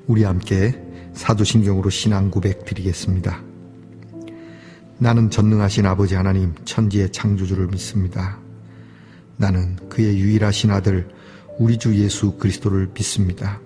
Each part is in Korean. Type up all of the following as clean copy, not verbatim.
우리 함께 사도신경으로 신앙 고백 드리겠습니다. 나는 전능하신 아버지 하나님 천지의 창조주를 믿습니다. 나는 그의 유일하신 아들 우리 주 예수 그리스도를 믿습니다.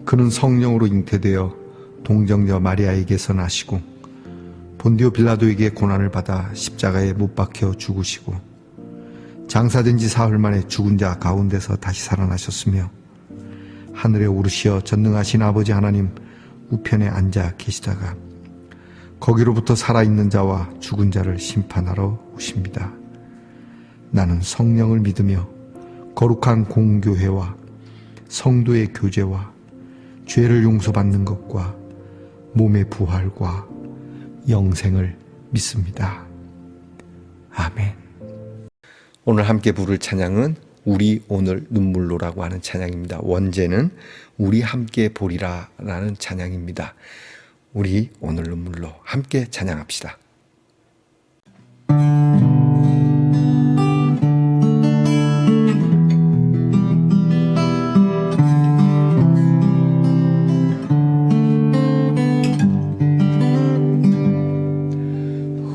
그는 성령으로 잉태되어 동정녀 마리아에게서 나시고 본디오 빌라도에게 고난을 받아 십자가에 못 박혀 죽으시고 장사된 지 사흘 만에 죽은 자 가운데서 다시 살아나셨으며 하늘에 오르시어 전능하신 아버지 하나님 우편에 앉아 계시다가 거기로부터 살아있는 자와 죽은 자를 심판하러 오십니다. 나는 성령을 믿으며 거룩한 공교회와 성도의 교제와 죄를 용서받는 것과 몸의 부활과 영생을 믿습니다. 아멘. 오늘 함께 부를 찬양은 우리 오늘 눈물로라고 하는 찬양입니다. 원제는 우리 함께 보리라 라는 찬양입니다. 우리 오늘 눈물로 함께 찬양합시다.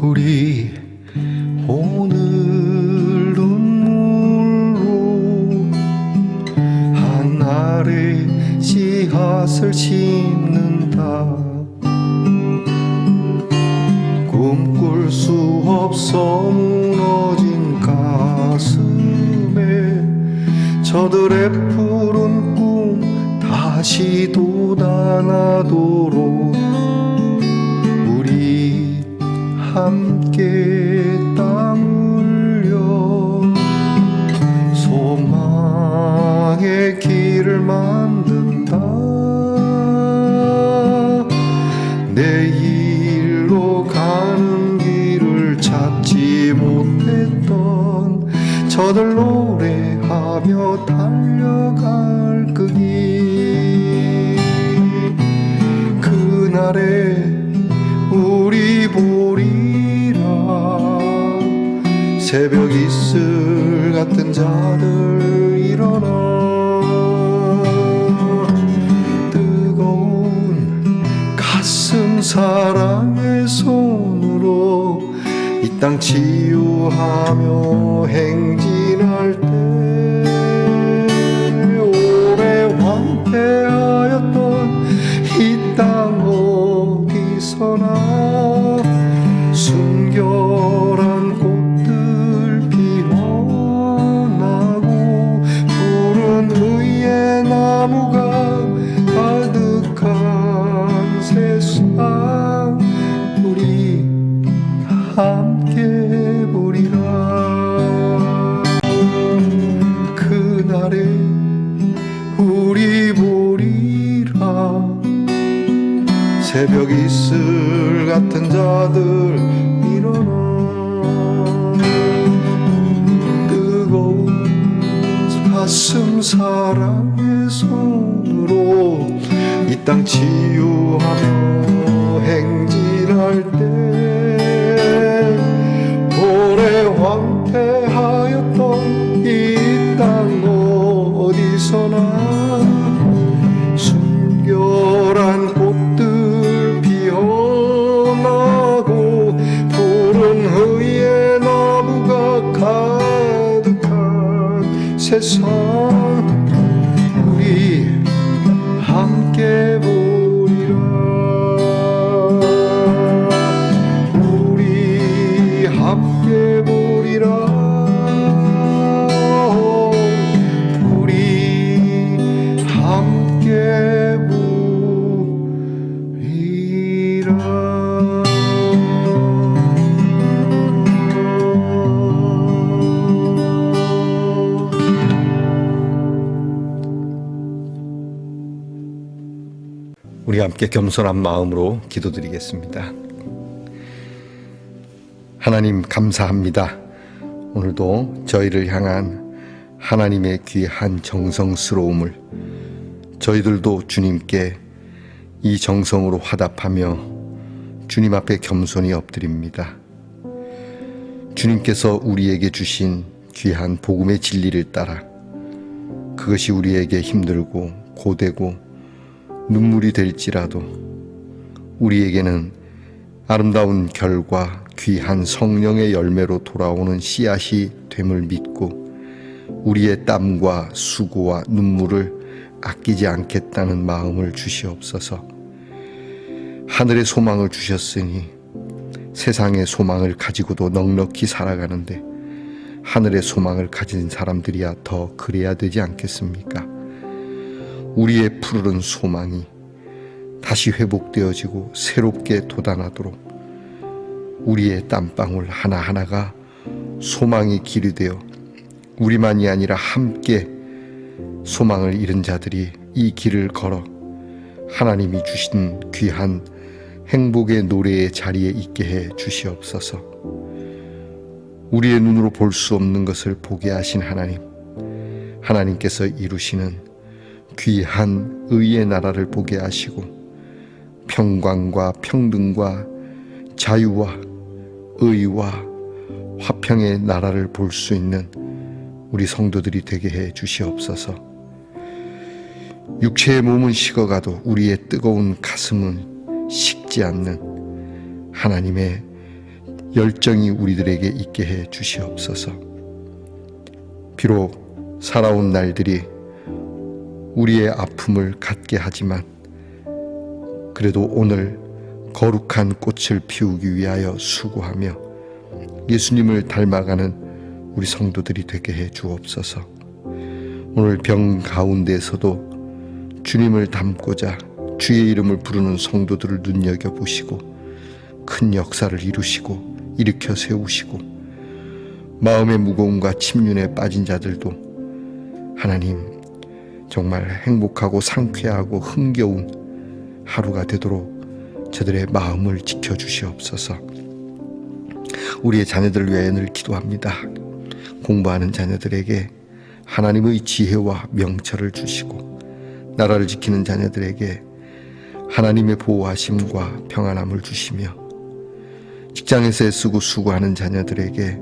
우리 오늘 눈물로 하늘에 씨앗을 심는다. 꿈꿀 수 없어 무너진 가슴에 저들의 푸른 꿈 다시 돋아나도록 우리 함께 땀 흘려 소망의 길을 만든다. 내일로 가는 길을 찾지 못했던 저들 노래하며 달려갈 그 길, 그날에 우리 보리라. 새벽 이슬 같은 자들 일어나 뜨거운 가슴 사랑의 손으로 이 땅 치유하며 행진할 때 오래 황폐하였던 이 땅 어디서나 순결한 꽃들 피어나고 푸른 의의 나무가 가득한 세상 우리 함께 보리라. 그날에 우리 보리라. 새벽 이슬 같은 자들 일어나 뜨거운 가슴 사랑의 손으로 이 땅 치유하며 행진할 때 오래 황폐하였던 이 땅 어디서나 순결한 꽃들 피어나고 푸른 의의 나무가 가득한 세상 우리 함께 보리라. 우리 함께 보리라. 우리 함께 보리라. 우리 함께 겸손한 마음으로 기도드리겠습니다. 하나님 감사합니다. 오늘도 저희를 향한 하나님의 귀한 정성스러움을 저희들도 주님께 이 정성으로 화답하며 주님 앞에 겸손히 엎드립니다. 주님께서 우리에게 주신 귀한 복음의 진리를 따라 그것이 우리에게 힘들고 고되고 눈물이 될지라도 우리에게는 아름다운 결과 귀한 성령의 열매로 돌아오는 씨앗이 됨을 믿고 우리의 땀과 수고와 눈물을 아끼지 않겠다는 마음을 주시옵소서. 하늘의 소망을 주셨으니 세상의 소망을 가지고도 넉넉히 살아가는데 하늘의 소망을 가진 사람들이야 더 그래야 되지 않겠습니까? 우리의 푸르른 소망이 다시 회복되어지고 새롭게 돋아나도록 우리의 땀방울 하나하나가 소망의 길이 되어 우리만이 아니라 함께 소망을 잃은 자들이 이 길을 걸어 하나님이 주신 귀한 행복의 노래의 자리에 있게 해 주시옵소서. 우리의 눈으로 볼 수 없는 것을 보게 하신 하나님께서 이루시는 귀한 의의 나라를 보게 하시고 평강과 평등과 자유와 의와 화평의 나라를 볼 수 있는 우리 성도들이 되게 해 주시옵소서. 육체의 몸은 식어가도 우리의 뜨거운 가슴은 식지 않는 하나님의 열정이 우리들에게 있게 해 주시옵소서. 비록 살아온 날들이 우리의 아픔을 갖게 하지만 그래도 오늘 거룩한 꽃을 피우기 위하여 수고하며 예수님을 닮아가는 우리 성도들이 되게 해 주옵소서. 오늘 병 가운데서도 주님을 닮고자 주의 이름을 부르는 성도들을 눈여겨보시고 큰 역사를 이루시고 일으켜 세우시고 마음의 무거움과 침륜에 빠진 자들도 하나님 정말 행복하고 상쾌하고 흥겨운 하루가 되도록 저들의 마음을 지켜주시옵소서. 우리의 자녀들을 위하여 늘 기도합니다. 공부하는 자녀들에게 하나님의 지혜와 명철을 주시고 나라를 지키는 자녀들에게 하나님의 보호하심과 평안함을 주시며 직장에서 애쓰고 수고하는 자녀들에게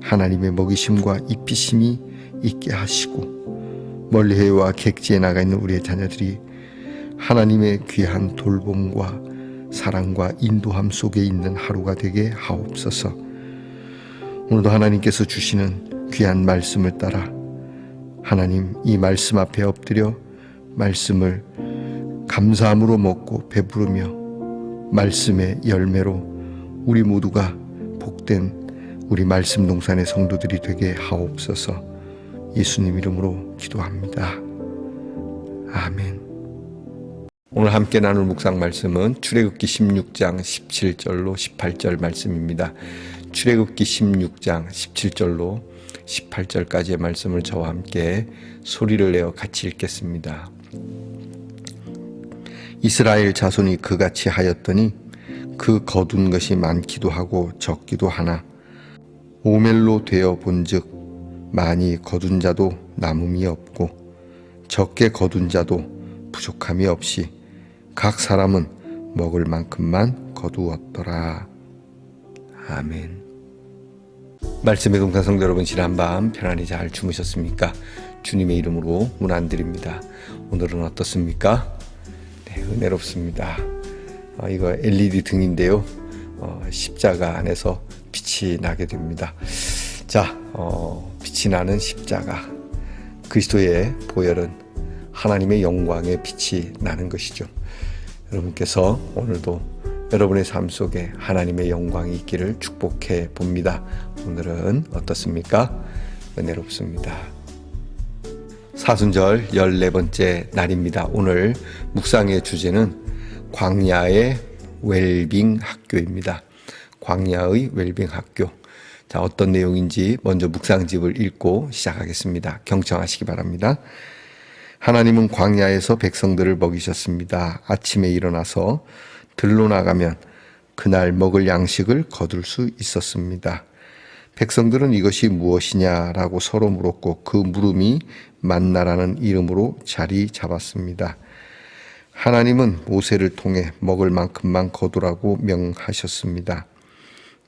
하나님의 먹이심과 입히심이 있게 하시고 멀리 해외와 객지에 나가 있는 우리의 자녀들이 하나님의 귀한 돌봄과 사랑과 인도함 속에 있는 하루가 되게 하옵소서. 오늘도 하나님께서 주시는 귀한 말씀을 따라 하나님 이 말씀 앞에 엎드려 말씀을 감사함으로 먹고 배부르며 말씀의 열매로 우리 모두가 복된 우리 말씀 동산의 성도들이 되게 하옵소서. 예수님 이름으로 기도합니다. 아멘. 오늘 함께 나눌 묵상 말씀은 출애굽기 16장 17절로 18절 말씀입니다. 출애굽기 16장 17절로 18절까지의 말씀을 저와 함께 소리를 내어 같이 읽겠습니다. 이스라엘 자손이 그같이 하였더니 그 거둔 것이 많기도 하고 적기도 하나 오멜로 되어 본즉 많이 거둔 자도 남음이 없고 적게 거둔 자도 부족함이 없이 각 사람은 먹을 만큼만 거두었더라. 아멘. 말씀의 동산 성도 여러분, 지난밤 편안히 잘 주무셨습니까? 주님의 이름으로 문안드립니다. 오늘은 어떻습니까? 네, 은혜롭습니다. 이거 LED 등인데요. 십자가 안에서 빛이 나게 됩니다. 자, 빛이 나는 십자가. 그리스도의 보혈은 하나님의 영광의 빛이 나는 것이죠. 여러분께서 오늘도 여러분의 삶 속에 하나님의 영광이 있기를 축복해 봅니다. 오늘은 어떻습니까? 은혜롭습니다. 사순절 14번째 날입니다. 오늘 묵상의 주제는 광야의 웰빙 학교입니다. 광야의 웰빙 학교. 자, 어떤 내용인지 먼저 묵상집을 읽고 시작하겠습니다. 경청하시기 바랍니다. 하나님은 광야에서 백성들을 먹이셨습니다. 아침에 일어나서 들로 나가면 그날 먹을 양식을 거둘 수 있었습니다. 백성들은 이것이 무엇이냐라고 서로 물었고 그 물음이 만나라는 이름으로 자리 잡았습니다. 하나님은 모세를 통해 먹을 만큼만 거두라고 명하셨습니다.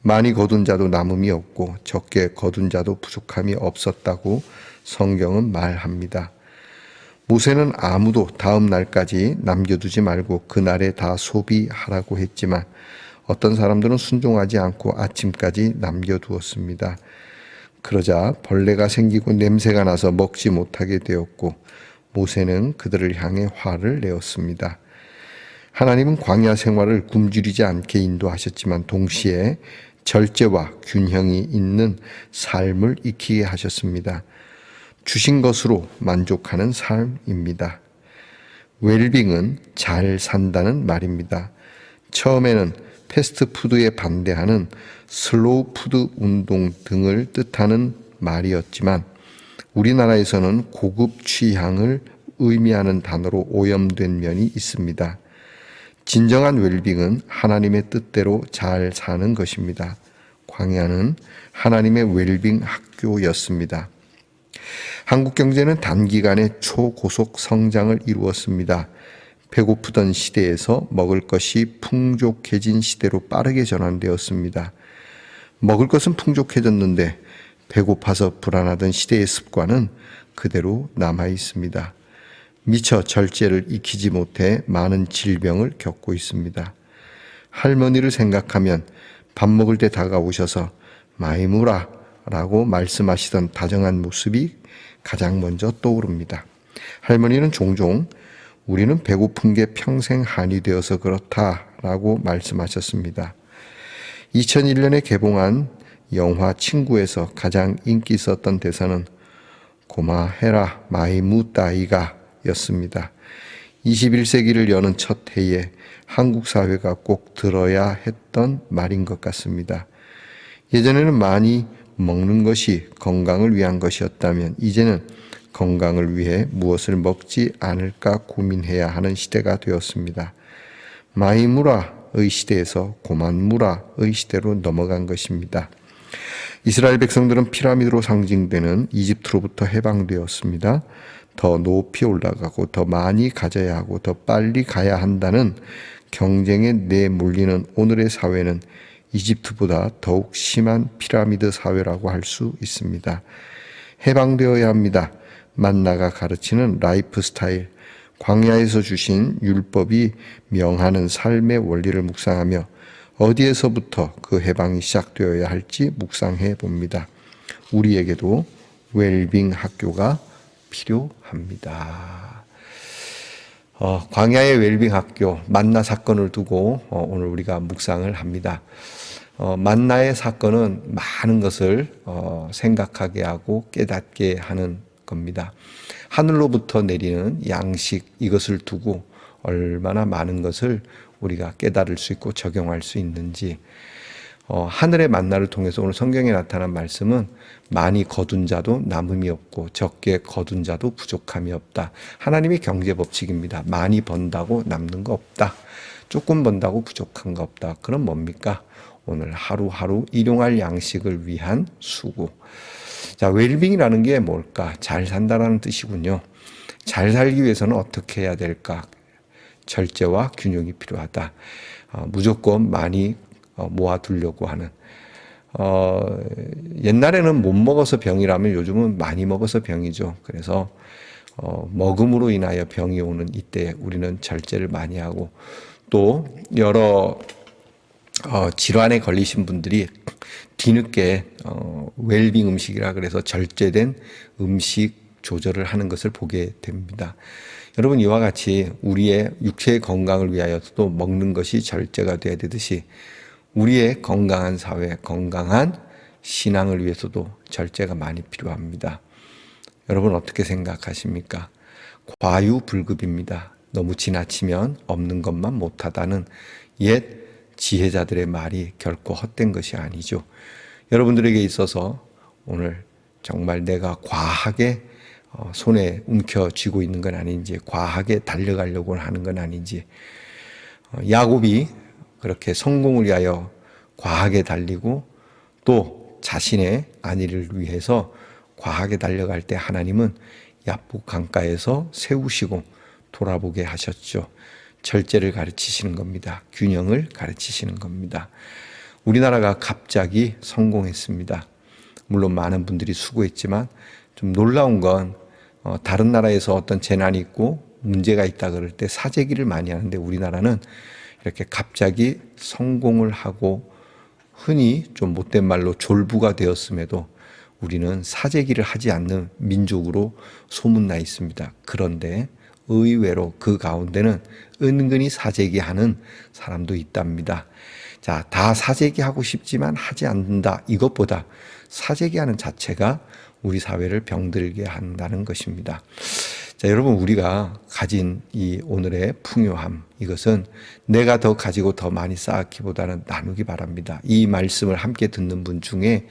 많이 거둔 자도 남음이 없고 적게 거둔 자도 부족함이 없었다고 성경은 말합니다. 모세는 아무도 다음 날까지 남겨두지 말고 그날에 다 소비하라고 했지만 어떤 사람들은 순종하지 않고 아침까지 남겨두었습니다. 그러자 벌레가 생기고 냄새가 나서 먹지 못하게 되었고 모세는 그들을 향해 화를 내었습니다. 하나님은 광야 생활을 굶주리지 않게 인도하셨지만 동시에 절제와 균형이 있는 삶을 익히게 하셨습니다. 주신 것으로 만족하는 삶입니다. 웰빙은 잘 산다는 말입니다. 처음에는 패스트푸드에 반대하는 슬로우 푸드 운동 등을 뜻하는 말이었지만 우리나라에서는 고급 취향을 의미하는 단어로 오염된 면이 있습니다. 진정한 웰빙은 하나님의 뜻대로 잘 사는 것입니다. 광야는 하나님의 웰빙 학교였습니다. 한국 경제는 단기간에 초고속 성장을 이루었습니다. 배고프던 시대에서 먹을 것이 풍족해진 시대로 빠르게 전환되었습니다. 먹을 것은 풍족해졌는데 배고파서 불안하던 시대의 습관은 그대로 남아 있습니다. 미처 절제를 익히지 못해 많은 질병을 겪고 있습니다. 할머니를 생각하면 밥 먹을 때 다가오셔서 많이 무라 라고 말씀하시던 다정한 모습이 가장 먼저 떠오릅니다. 할머니는 종종 우리는 배고픈 게 평생 한이 되어서 그렇다라고 말씀하셨습니다. 2001년에 개봉한 영화 친구에서 가장 인기 있었던 대사는 고마해라 마이 무따이가 였습니다. 21세기를 여는 첫 해에 한국 사회가 꼭 들어야 했던 말인 것 같습니다. 예전에는 많이 먹는 것이 건강을 위한 것이었다면 이제는 건강을 위해 무엇을 먹지 않을까 고민해야 하는 시대가 되었습니다. 마이무라의 시대에서 고만무라의 시대로 넘어간 것입니다. 이스라엘 백성들은 피라미드로 상징되는 이집트로부터 해방되었습니다. 더 높이 올라가고 더 많이 가져야 하고 더 빨리 가야 한다는 경쟁에 내몰리는 오늘의 사회는 이집트보다 더욱 심한 피라미드 사회라고 할 수 있습니다. 해방되어야 합니다. 만나가 가르치는 라이프 스타일, 광야에서 주신 율법이 명하는 삶의 원리를 묵상하며 어디에서부터 그 해방이 시작되어야 할지 묵상해 봅니다. 우리에게도 웰빙 학교가 필요합니다. 광야의 웰빙 학교, 만나 사건을 두고 오늘 우리가 묵상을 합니다. 만나의 사건은 많은 것을 생각하게 하고 깨닫게 하는 겁니다. 하늘로부터 내리는 양식, 이것을 두고 얼마나 많은 것을 우리가 깨달을 수 있고 적용할 수 있는지, 하늘의 만나를 통해서 오늘 성경에 나타난 말씀은 많이 거둔 자도 남음이 없고 적게 거둔 자도 부족함이 없다. 하나님의 경제 법칙입니다. 많이 번다고 남는 거 없다. 조금 번다고 부족한 거 없다. 그럼 뭡니까? 오늘 하루하루 일용할 양식을 위한 수고. 자, 웰빙이라는 게 뭘까? 잘 산다라는 뜻이군요. 잘 살기 위해서는 어떻게 해야 될까? 절제와 균형이 필요하다. 무조건 많이 모아두려고 하는. 옛날에는 못 먹어서 병이라면 요즘은 많이 먹어서 병이죠. 그래서 먹음으로 인하여 병이 오는 이때 우리는 절제를 많이 하고, 또 여러 질환에 걸리신 분들이 뒤늦게 웰빙 음식이라 그래서 절제된 음식 조절을 하는 것을 보게 됩니다. 여러분, 이와 같이 우리의 육체의 건강을 위하여서도 먹는 것이 절제가 되어야 되듯이 우리의 건강한 사회, 건강한 신앙을 위해서도 절제가 많이 필요합니다. 여러분 어떻게 생각하십니까? 과유불급입니다. 너무 지나치면 없는 것만 못하다는 옛 지혜자들의 말이 결코 헛된 것이 아니죠. 여러분들에게 있어서 오늘 정말 내가 과하게 손에 움켜쥐고 있는 건 아닌지, 과하게 달려가려고 하는 건 아닌지, 야곱이 그렇게 성공을 위하여 과하게 달리고 또 자신의 안위를 위해서 과하게 달려갈 때 하나님은 야복 강가에서 세우시고 돌아보게 하셨죠. 절제를 가르치시는 겁니다. 균형을 가르치시는 겁니다. 우리나라가 갑자기 성공했습니다. 물론 많은 분들이 수고했지만 좀 놀라운 건 다른 나라에서 어떤 재난이 있고 문제가 있다 그럴 때 사재기를 많이 하는데 우리나라는 이렇게 갑자기 성공을 하고 흔히 좀 못된 말로 졸부가 되었음에도 우리는 사재기를 하지 않는 민족으로 소문나 있습니다. 그런데 의외로 그 가운데는 은근히 사재기하는 사람도 있답니다. 자, 다 사재기하고 싶지만 하지 않는다. 이것보다 사재기하는 자체가 우리 사회를 병들게 한다는 것입니다. 자, 여러분, 우리가 가진 이 오늘의 풍요함, 이것은 내가 더 가지고 더 많이 쌓기보다는 나누기 바랍니다. 이 말씀을 함께 듣는 분 중에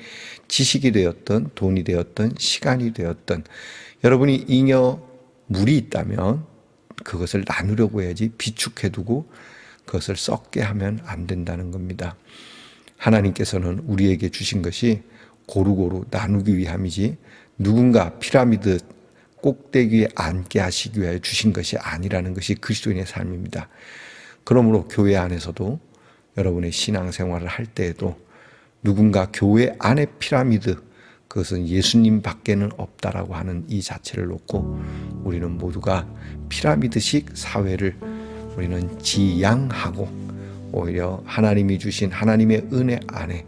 지식이 되었던, 돈이 되었던, 시간이 되었던, 여러분이 잉여 물이 있다면 그것을 나누려고 해야지 비축해두고 그것을 썩게 하면 안 된다는 겁니다. 하나님께서는 우리에게 주신 것이 고루고루 나누기 위함이지 누군가 피라미드 꼭대기에 앉게 하시기 위하여 주신 것이 아니라는 것이 그리스도인의 삶입니다. 그러므로 교회 안에서도 여러분의 신앙생활을 할 때에도 누군가 교회 안에 피라미드, 그것은 예수님 밖에는 없다라고 하는 이 자체를 놓고 우리는 모두가 피라미드식 사회를 우리는 지향하고 오히려 하나님이 주신 하나님의 은혜 안에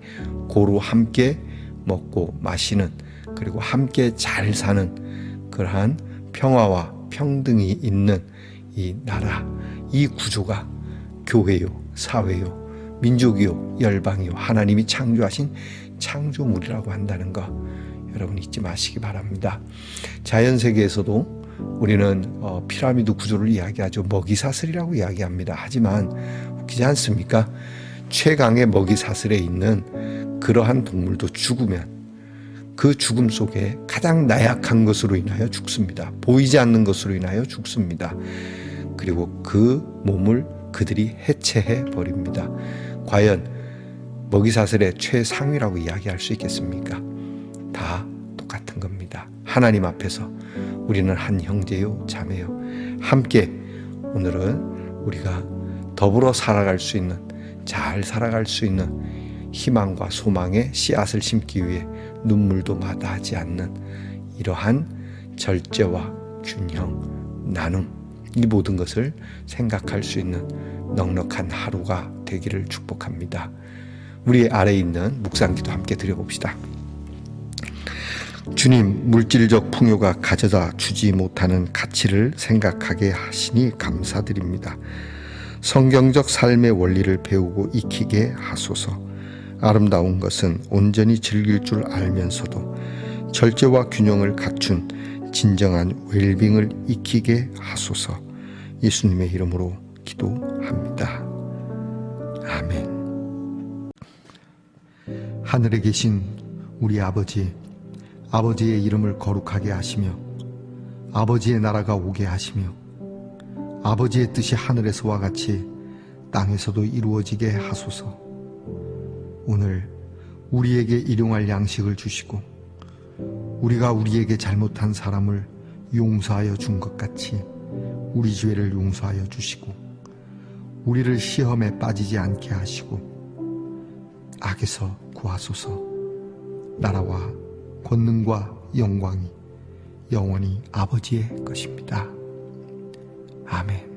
고루 함께 먹고 마시는, 그리고 함께 잘 사는 그러한 평화와 평등이 있는 이 나라, 이 구조가 교회요, 사회요, 민족이요, 열방이요, 하나님이 창조하신 창조물이라고 한다는 거 여러분 잊지 마시기 바랍니다. 자연세계에서도 우리는 피라미드 구조를 이야기하죠. 먹이사슬이라고 이야기합니다. 하지만 웃기지 않습니까? 최강의 먹이사슬에 있는 그러한 동물도 죽으면 그 죽음 속에 가장 나약한 것으로 인하여 죽습니다. 보이지 않는 것으로 인하여 죽습니다. 그리고 그 몸을 그들이 해체해 버립니다. 과연 먹이사슬의 최상위라고 이야기할 수 있겠습니까? 다 똑같은 겁니다. 하나님 앞에서 우리는 한 형제요, 자매요. 함께 오늘은 우리가 더불어 살아갈 수 있는, 잘 살아갈 수 있는 희망과 소망의 씨앗을 심기 위해 눈물도 마다하지 않는 이러한 절제와 균형, 나눔, 이 모든 것을 생각할 수 있는 넉넉한 하루가 되기를 축복합니다. 우리 아래에 있는 묵상기도 함께 드려봅시다. 주님, 물질적 풍요가 가져다 주지 못하는 가치를 생각하게 하시니 감사드립니다. 성경적 삶의 원리를 배우고 익히게 하소서. 아름다운 것은 온전히 즐길 줄 알면서도 절제와 균형을 갖춘 진정한 웰빙을 익히게 하소서. 예수님의 이름으로 기도합니다. 아멘. 하늘에 계신 우리 아버지, 아버지의 이름을 거룩하게 하시며 아버지의 나라가 오게 하시며 아버지의 뜻이 하늘에서와 같이 땅에서도 이루어지게 하소서. 오늘 우리에게 일용할 양식을 주시고 우리가 우리에게 잘못한 사람을 용서하여 준 것 같이 우리 죄를 용서하여 주시고 우리를 시험에 빠지지 않게 하시고 악에서 구하소서. 나라와 권능과 영광이 영원히 아버지의 것입니다. 아멘.